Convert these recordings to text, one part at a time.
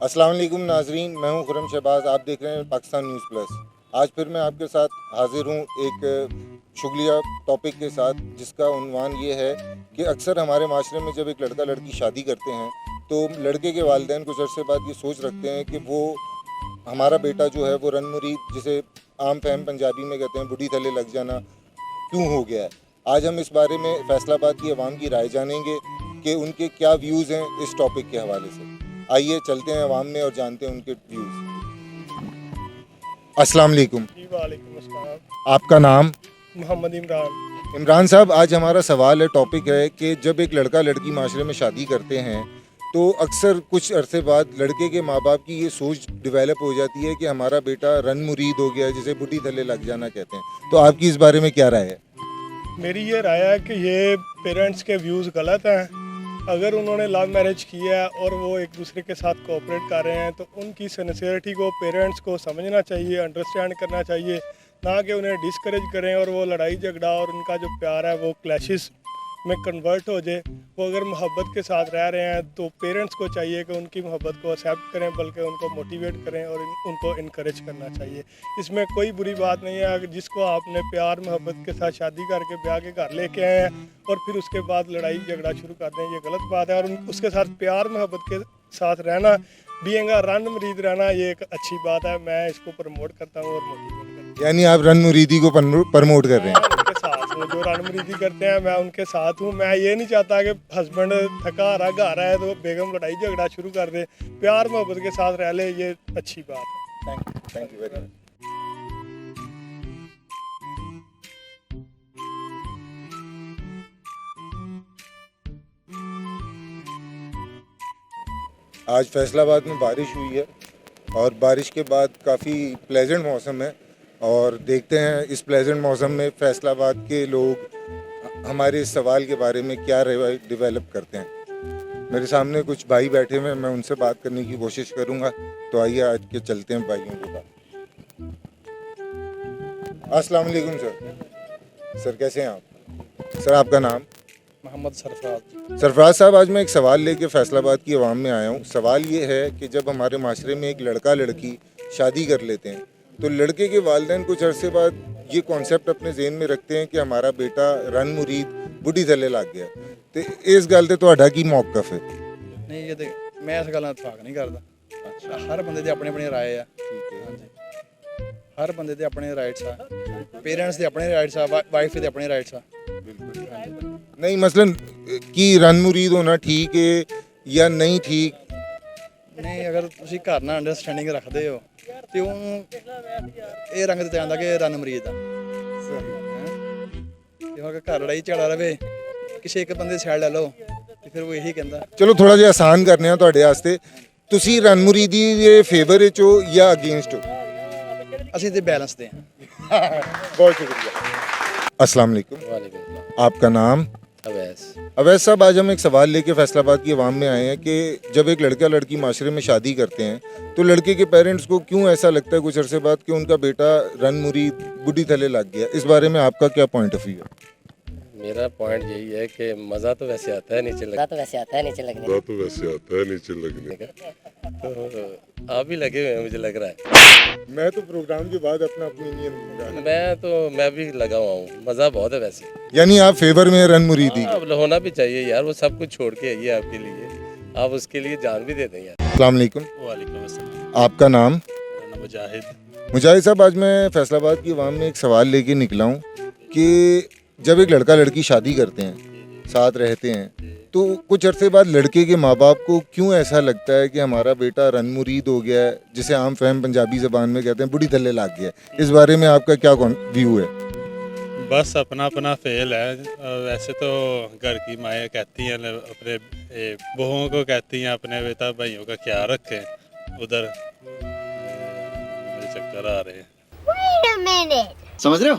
अस्सलाम वालेकुम नाजरीन, मैं हूं खुरम शहबाज। आप देख रहे हैं पाकिस्तान न्यूज़ प्लस। आज फिर मैं आपके साथ हाजिर हूं एक शुगलिया टॉपिक के साथ, जिसका उन्वान ये है कि अक्सर हमारे माशरे में जब एक लड़का लड़की शादी करते हैं तो लड़के के वालिदैन कुछ अरसे बाद ये सोच रखते हैं कि वो हमारा बेटा जो है वो रन मुरीद, जिसे आम फहम पंजाबी में कहते हैं बुढ़ी थले लग जाना, क्यों हो गया है। आज हम इस बारे में फैसलाबाद की आवाम की राय जानेंगे कि उनके क्या व्यूज़ हैं इस टॉपिक के हवाले से। आइए चलते हैं अवाम में और जानते हैं उनके व्यूज़। अस्सलाम वालेकुम। जी वालेकुम अस्सलाम। आपका नाम? मोहम्मद इमरान। इमरान साहब, आज हमारा सवाल है, टॉपिक है कि जब एक लड़का लड़की माशरे में शादी करते हैं तो अक्सर कुछ अरसे बाद लड़के के माँ बाप की ये सोच डेवलप हो जाती है कि हमारा बेटा रन मुरीद हो गया है, जिसे बुढ़ी थले लग जाना कहते हैं। तो आपकी इस बारे में क्या राय है? मेरी ये राय है कि ये पेरेंट्स के व्यूज़ गलत हैं। अगर उन्होंने लव मैरिज किया है और वो एक दूसरे के साथ कोऑपरेट कर रहे हैं तो उनकी सिंसियरिटी को पेरेंट्स को समझना चाहिए, अंडरस्टैंड करना चाहिए, ना कि उन्हें डिस्करेज करें और वो लड़ाई झगड़ा और उनका जो प्यार है वो क्लैशेस में कन्वर्ट हो जाए। वो अगर मोहब्बत के साथ रह रहे हैं तो पेरेंट्स को चाहिए कि उनकी मोहब्बत को एक्सेप्ट करें, बल्कि उनको मोटिवेट करें और उनको इनकरेज करना चाहिए। इसमें कोई बुरी बात नहीं है। अगर जिसको आपने प्यार मोहब्बत के साथ शादी करके ब्याह के घर लेके आए हैं और फिर उसके बाद लड़ाई झगड़ा शुरू कर दें, ये गलत बात है। और उसके साथ प्यार मोहब्बत के साथ रहना, बीइंग अ रन मुरीद रहना, ये एक अच्छी बात है। मैं इसको प्रमोट करता हूँ और मोटिवेट करता हूँ। यानी आप रन मुरीदी को प्रमोट कर रहे हैं? मैं उनके साथ हूँ, जो रन मुरीदी करते हैं मैं उनके साथ हूँ। मैं ये नहीं चाहता कि हस्बैंड थका रहा घर आए तो बेगम लड़ाई झगड़ा शुरू कर दे। प्यार मोहब्बत के साथ रह ले, ये अच्छी बात है। Thank you very much. आज फैसलाबाद में बारिश हुई है और बारिश के बाद काफ़ी प्लेजेंट मौसम है, और देखते हैं इस प्लेजेंट मौसम में फैसलाबाद के लोग हमारे इस सवाल के बारे में क्या डेवलप करते हैं। मेरे सामने कुछ भाई बैठे हुए हैं, मैं उनसे बात करने की कोशिश करूंगा। तो आइए आज के चलते हैं भाइयों के पास। अस्सलाम वालेकुम सर। सर कैसे हैं आप? सर आपका नाम? मोहम्मद सरफराज। सरफराज साहब, आज मैं एक सवाल लेके फैसलाबाद की आवाम में आया हूँ। सवाल ये है कि जब हमारे माशरे में एक लड़का लड़की शादी कर लेते हैं तो लड़के के वालिदैन कुछ अरसे बाद ये कॉन्सेप्ट अपने जहन में रखते हैं कि हमारा बेटा रन मुरीद बुढ़ी थले लग गया। तो इस गल ते तुहाडा की मौकफ है? नहीं, ये तो मैं इस गल नाल इतफाक नहीं करदा। हर बंदे दी अपनी अपनी राय है। हर बंदे दे अपने राइट्स आ, पेरेंट्स दे अपने राइट्स आ, वाइफ दे अपने राइट्स आ। नहीं, मसलन कि रन मुरीद होना ठीक है या नहीं ठीक? नहीं, अगर ਤੁਸੀਂ ਘਰ ਨਾਲ ਅੰਡਰਸਟੈਂਡਿੰਗ ਰੱਖਦੇ ਹੋ ਤੇ ਉਹ ਇਹ ਰੰਗ ਤੇ ਆਂਦਾ ਕਿ ਰਨ ਮਰੀਦ ਆ। ਤੇ ਅਗਰ ਘਰ ਲੜਾਈ ਝਗੜਾ ਰਵੇ, ਕਿਸੇ ਇੱਕ ਬੰਦੇ ਸਾਈਡ ਲੈ ਲਓ ਤੇ ਫਿਰ ਉਹ ਇਹੀ ਕਹਿੰਦਾ। ਚਲੋ ਥੋੜਾ ਜਿਹਾ ਆਸਾਨ ਕਰਨੇ ਆ ਤੁਹਾਡੇ ਵਾਸਤੇ, ਤੁਸੀਂ ਰਨ ਮੁਰੀਦੀ ਦੇ ਫੇਵਰ ਵਿੱਚ ਹੋ ਜਾਂ ਅਗੇਂਸਟ ਹੋ? ਅਸੀਂ ਤੇ ਬੈਲੈਂਸ ਤੇ ਆ। बहुत शुक्रिया। अस्सलाम वालेकुम। वालेकुम आपका नाम? अवैस। अवैस साहब, आज हम एक सवाल लेके फैसलाबाद की आवाम में आए हैं कि जब एक लड़का लड़की माशरे में शादी करते हैं तो लड़के के पेरेंट्स को क्यों ऐसा लगता है कुछ अरसे बाद कि उनका बेटा रन मुरीद बुढ़ी थले लग गया। इस बारे में आपका क्या पॉइंट ऑफ व्यू है? मेरा पॉइंट यही है कि मज़ा तो वैसे आता है नीचे लगने का। तो आप भी लगे हुए हैं, मुझे लग रहा है। मैं तो प्रोग्राम के बाद अपना ओपिनियन। मैं भी लगा हुआ हूँ, मज़ा बहुत है वैसे। यानी आप फेवर में रन मुरीदी? अब होना भी चाहिए यार, वो सब कुछ छोड़ के आई है आपके लिए, आप उसके लिए जान भी दे दें यार। अस्सलाम वालेकुम। वालेकुम अस्सलाम। आपका नाम? मेरा नाम मुजाहिद। मुजाहिद साहब, आज मैं फैसलाबाद की आवाम में एक सवाल लेके निकला हूँ कि जब एक लड़का लड़की शादी करते हैं, साथ रहते हैं, तो कुछ अरसे बाद लड़के के माँ बाप को क्यों ऐसा लगता है कि हमारा बेटा रन मुरीद हो गया है, जिसे आम फहम पंजाबी ज़बान में कहते हैं बुढ़ी थल्ले लग गया है। इस बारे में आपका क्या व्यू है? बस अपना अपना फेल है। वैसे तो घर की माएँ कहती हैं अपने बहुओं को, कहती हैं अपने बेटा भाइयों का ख्याल रखें। उधर मुझे चक्कर आ रहे हैं। समझ रहे हो?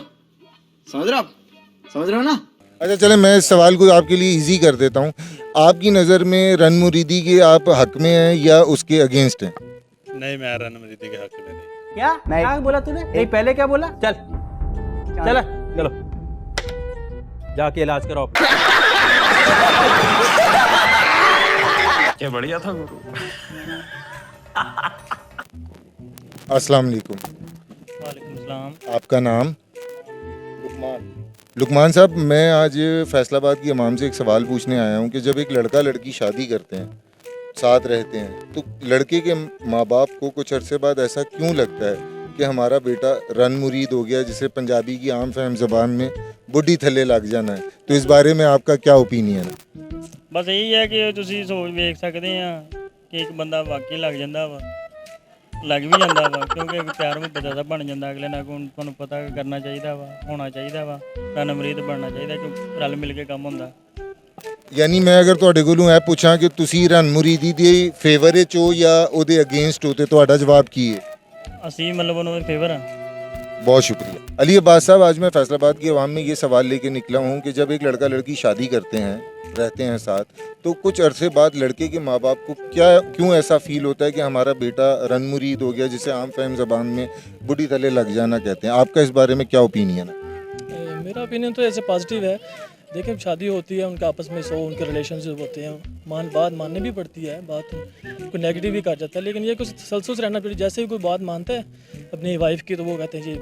समझ रहे हो ना? अच्छा चले, मैं इस सवाल को आपके लिए इजी कर देता हूँ। आपकी नज़र में रन मुरीदी के आप हक में हैं या उसके अगेंस्ट हैं? नहीं, मैं रन मुरीदी के हक में नहीं। क्या क्या बोला तूने? नहीं, पहले क्या बोला? चल चलो जाके इलाज कराओ। क्या बढ़िया था गुरु। अस्सलाम वालेकुम। वालेकुम सलाम। आपका नाम? लुकमान साहब, मैं आज फैसलाबाद की अवाम से एक सवाल पूछने आया हूँ कि जब एक लड़का लड़की शादी करते हैं, साथ रहते हैं, तो लड़के के माँ बाप को कुछ अरसे बाद ऐसा क्यों लगता है कि हमारा बेटा रन मुरीद हो गया, जिसे पंजाबी की आम फहम ज़बान में बुढ़ी थल्ले लग जाना है? तो इस बारे में आपका क्या ओपिनियन है? ਬਸ ਇਹੀ ਹੈ ਕਿ ਤੁਸੀਂ ਸੋਚ ਵੇਖ ਸਕਦੇ ਆ ਕਿ ਇੱਕ ਬੰਦਾ ਵਾਕਈ ਲੱਗ ਜਾਂਦਾ ਵਾ, ਲੱਗ ਵੀ ਜਾਂਦਾ ਵਾ, ਕਿਉਂਕਿ ਇੱਕ ਪਿਆਰ ਮੁਹੱਬਤ ਦਾ ਬਣ ਜਾਂਦਾ ਅਗਲੇ ਨਾਲ। ਕੋਣ ਤੁਹਾਨੂੰ ਪਤਾ ਕਰਨਾ ਚਾਹੀਦਾ ਵਾ, ਹੋਣਾ ਚਾਹੀਦਾ ਵਾ, ਰਨ ਮੁਰੀਦ ਬਣਨਾ ਚਾਹੀਦਾ ਕਿ ਰਲ ਮਿਲ ਕੇ ਕੰਮ ਹੁੰਦਾ। यानी मैं अगर ਤੁਹਾਡੇ ਕੋਲੋਂ ਇਹ ਪੁੱਛਾਂ ਕਿ ਤੁਸੀਂ ਰਨ ਮੁਰੀਦੀ ਦੇ ਫੇਵਰ ਵਿੱਚ ਹੋ ਜਾਂ ਉਹਦੇ ਅਗੇਂਸਟ ਹੋ, ਤੇ ਤੁਹਾਡਾ ਜਵਾਬ ਕੀ है? ਅਸੀਂ ਮਤਲਬ ਉਹਨਾਂ ਦੇ ਫੇਵਰ ਆ। बहुत शुक्रिया। अली अब्बास साहब, आज मैं फैसलाबाद की आवाम में ये सवाल लेके निकला हूँ कि जब एक लड़का लड़की शादी करते हैं, रहते हैं साथ, तो कुछ अरसे बाद लड़के के माँ बाप को क्यों ऐसा फील होता है कि हमारा बेटा रन मुरीद हो गया, जिसे आम फहम ज़बान में बुढ़ी थल्ले लग जाना कहते हैं? आपका इस बारे में क्या ओपिनियन है? मेरा ओपिनियन तो ऐसे पॉजिटिव है। देखिए, शादी होती है, उनके आपस में उनके रिलेशनशिप होते हैं, बात माननी भी पड़ती है, बात कोई नेगेटिव भी कर जाता है, लेकिन ये कुछ तसल्सल से रहना पड़ता है। जैसे ही कोई बात मानता है अपनी वाइफ की, तो वो कहते हैं जी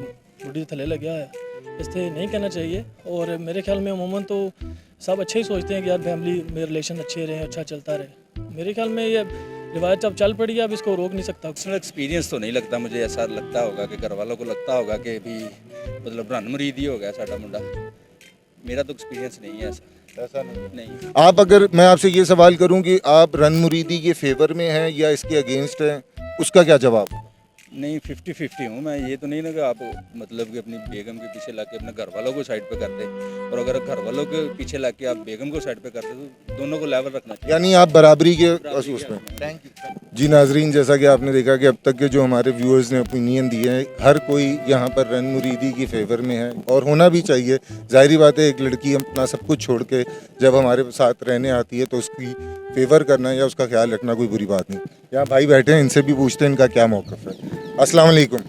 बुढ़ी थल्ले लग गया है, इससे नहीं कहना चाहिए। और मेरे ख्याल में अमूमन तो सब अच्छे ही सोचते हैं कि यार फैमिली में रिलेशन अच्छे रहें, अच्छा चलता रहे। मेरे ख्याल में ये रिवायत अब चल पड़ी है, अब इसको रोक नहीं सकता। पर्सनल एक्सपीरियंस तो नहीं लगता मुझे, ऐसा लगता होगा कि घर वालों को लगता होगा कि भी मतलब रन मुरीद ही हो गया साडा मुंडा। मेरा तो एक्सपीरियंस नहीं है ऐसा नहीं। आप, अगर मैं आपसे ये सवाल करूं कि आप रन मुरीदी के फेवर में हैं या इसके अगेंस्ट हैं, उसका क्या जवाब? नहीं, 50-50 हूँ मैं। ये तो नहीं ना कि आप मतलब कि अपनी बेगम के पीछे लाके अपने घर वालों को साइड पे कर दे, और अगर घर वालों के पीछे लाके आप बेगम को साइड पे कर दे, तो दोनों को लेवल रखना चाहिए। यानी आप बराबरी के उसमें। जी नाजरीन, जैसा कि आपने देखा कि अब तक के जो हमारे व्यूअर्स ने ओपिनियन दिए हैं, हर कोई यहाँ पर रन मुरीदी की फेवर में है, और होना भी चाहिए। जाहिर बात है, एक लड़की अपना सब कुछ छोड़ के जब हमारे साथ रहने आती है, तो उसकी फेवर करना या उसका ख्याल रखना कोई बुरी बात नहीं। यहाँ भाई बैठे हैं, इनसे भी पूछते हैं इनका क्या मौक़िफ़ है। अस्सलाम वालेकुम।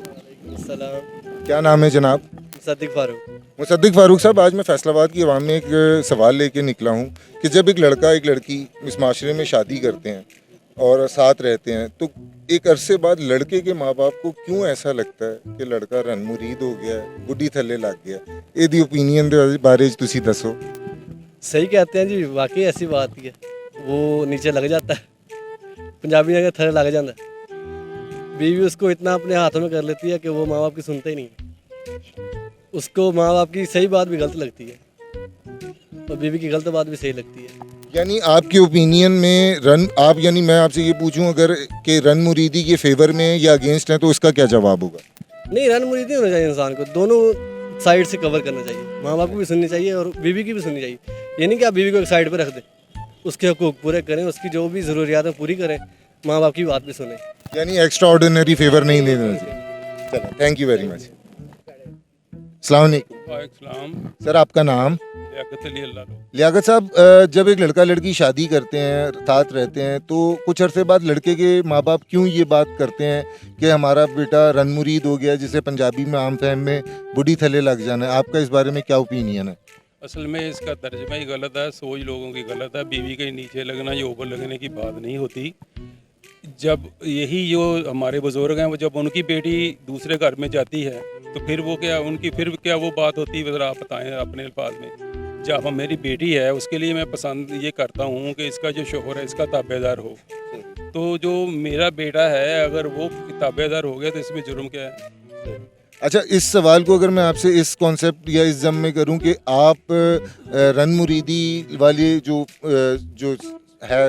क्या नाम है जनाब? मुसद्दिक फारूक। मुसद्दिक फ़ारूक साहब, आज मैं फैसलाबाद की आवाम में एक सवाल लेके निकला हूँ कि जब एक लड़का एक लड़की इस माशरे में शादी करते हैं और साथ रहते हैं, तो एक अरसे बाद लड़के के माँ बाप को क्यों ऐसा लगता है कि लड़का रन मुरीद हो गया, बुढ़ी थल्ले लग गया? ਇਹਦੀ ओपिनियन ਦੇ ਬਾਰੇ 'ਚ ਤੁਸੀਂ ਦੱਸੋ। सही कहते हैं जी, वाकई ऐसी बात ही है, वो नीचे लग जाता है, पंजाबी में थल्ले लग जाता है। बीवी उसको इतना अपने हाथों में कर लेती है कि वो माँ बाप की सुनते ही नहीं। उसको माँ बाप की सही बात भी गलत लगती है और बीवी की गलत बात भी सही लगती है। यानी आपके ओपिनियन में आप, यानी मैं आपसे ये पूछूं अगर कि रन मुरीदी के फेवर में या अगेंस्ट हैं, तो इसका क्या जवाब होगा? नहीं, रन मुरीद नहीं होना चाहिए इंसान को, दोनों साइड से कवर करना चाहिए। माँ बाप को भी सुननी चाहिए और बीवी की भी सुननी चाहिए। ये नहीं कि आप बीवी को एक साइड पर रख दें, उसके हकूक़ पूरे करें, उसकी जो भी ज़रूरियात है पूरी करें, माँ बाप की बात भी सुने। यानी एक्स्ट्रा ऑर्डिनरी फेवर नहीं लेना चाहिए। चलो, थैंक यू वेरी मच। अस्सलाम वालेकुम। सर, आपका नाम? लियाकत साहब, जब एक लड़का लड़की शादी करते हैं, साथ रहते हैं, तो कुछ अरसे बाद लड़के के माँ बाप क्यों ये बात करते हैं कि हमारा बेटा रन मुरीद हो गया, जिसे पंजाबी में आम फहम में बुढ़ी थल्ले लग जाना है? आपका इस बारे में क्या ओपिनियन है? असल में इसका तर्जमा ही गलत है, सोच लोगों की गलत है। बीवी के नीचे लगना या ऊपर लगने की बात नहीं होती। जब यही जो हमारे बुजुर्ग हैं, वो जब उनकी बेटी दूसरे घर में जाती है, तो फिर वो क्या वो बात होती है, ज़रा आप बताएं अपने अल्फाज में। जब मेरी बेटी है, उसके लिए मैं पसंद ये करता हूँ कि इसका जो शोहर है, इसका ताबेदार हो। तो जो मेरा बेटा है, अगर वो ताबेदार हो गया, तो इसमें जुर्म क्या है? अच्छा, इस सवाल को अगर मैं आपसे इस कॉन्सेप्ट या इस जम में करूं कि आप रन मुरीदी वाली जो है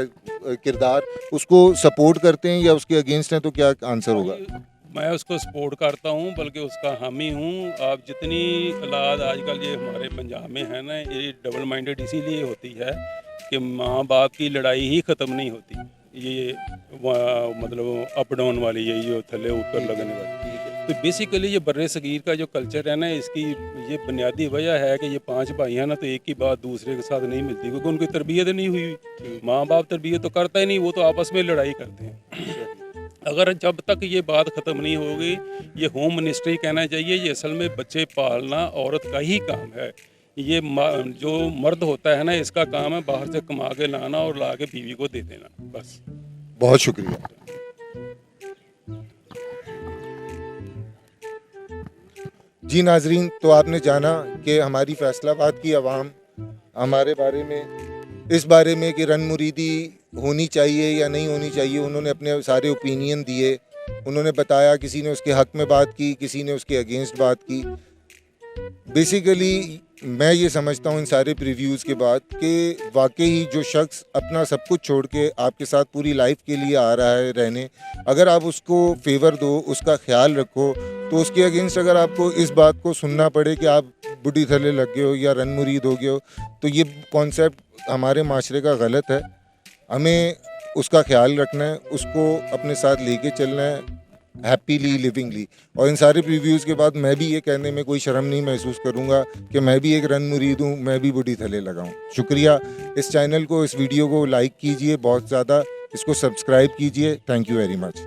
किरदार, उसको सपोर्ट करते हैं या उसके अगेंस्ट हैं, तो क्या आंसर होगा? मैं उसको सपोर्ट करता हूँ, बल्कि उसका हामी हूँ। आप जितनी औलाद आजकल ये हमारे पंजाब में है ना, ये डबल माइंडेड इसीलिए होती है कि माँ बाप की लड़ाई ही ख़त्म नहीं होती। ये मतलब अप डाउन वाली, यही जो थल्ले ऊपर लगने वाली। तो बेसिकली ये बर्रे सगीर का जो कल्चर है ना, इसकी ये बुनियादी वजह है कि ये 5 भाई हैं ना, तो एक ही बात दूसरे के साथ नहीं मिलती, क्योंकि उनकी तरबियत नहीं हुई। माँ बाप तरबियत तो करता ही नहीं, वो तो आपस में लड़ाई करते हैं। अगर जब तक ये बात ख़त्म नहीं होगी, ये होम मिनिस्ट्री कहना चाहिए, ये असल में बच्चे पालना औरत का ही काम है। ये जो मर्द होता है ना, इसका काम है बाहर से कमा के लाना और ला के बीवी को दे देना, बस। बहुत शुक्रिया। जी नाजरीन, तो आपने जाना कि हमारी फैसलाबाद की आवाम हमारे बारे में, इस बारे में कि रन मुरीदी होनी चाहिए या नहीं होनी चाहिए, उन्होंने अपने सारे ओपिनियन दिए, उन्होंने बताया, किसी ने उसके हक़ में बात की, किसी ने उसके अगेंस्ट बात की। बेसिकली मैं ये समझता हूँ इन सारे प्रीव्यूज़ के बाद कि वाकई जो शख्स अपना सब कुछ छोड़ के आपके साथ पूरी लाइफ के लिए आ रहा है रहने, अगर आप उसको फेवर दो, उसका ख्याल रखो, तो उसके अगेंस्ट अगर आपको इस बात को सुनना पड़े कि आप बुढ़ी थले लग गए हो या रन मुरीद हो गए हो, तो ये कॉन्सेप्ट हमारे माशरे का गलत है। हमें उसका ख्याल रखना है, उसको अपने साथ लेके चलना है हैप्पीली लिविंगली। और इन सारे प्रीव्यूज़ के बाद मैं भी ये कहने में कोई शर्म नहीं महसूस करूँगा कि मैं भी एक रन मुरीद हूँ, मैं भी बुढ़ी थले लगाऊँ। शुक्रिया। इस चैनल को, इस वीडियो को लाइक कीजिए बहुत ज़्यादा, इसको सब्सक्राइब कीजिए। Thank you very much.